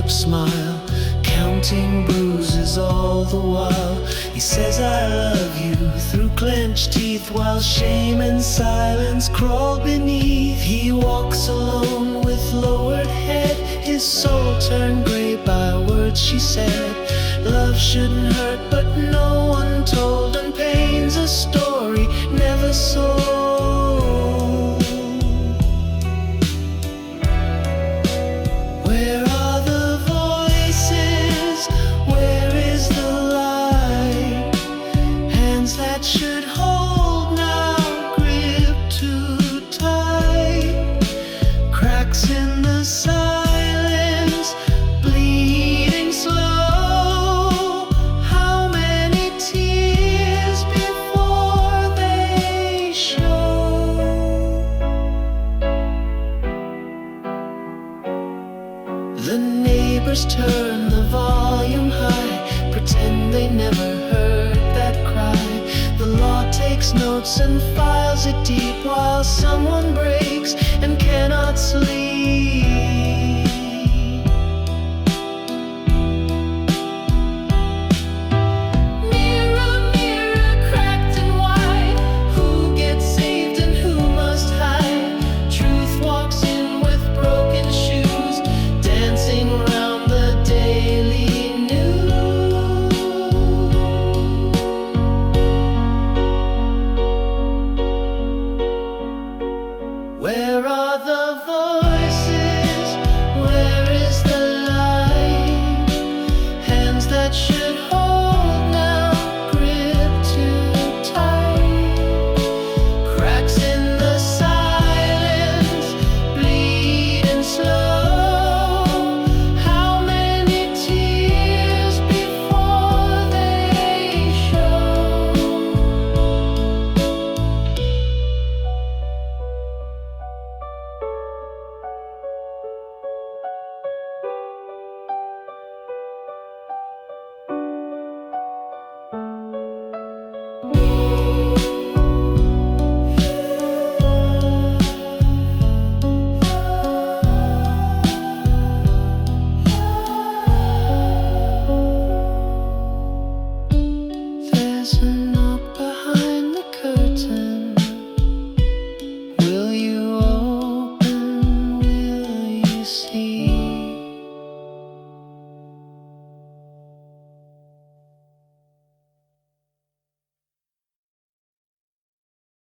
up smile, counting bruises all the while. He says I love you through clenched teeth, while shame and silence crawl beneath. He walks alone with lowered head, his soul turned gray by words she said. Love shouldn't hurt, but no one told, and pain's a story never sold. Where are the voices? Where is the light? Hands that should hold now grip too tight. Cracks in the silence, bleeding slow. How many tears before they show? The neighbors turn the volume high, pretend they never heard that cry. The law takes notes and files it deep, while someone breaks and cannot sleep.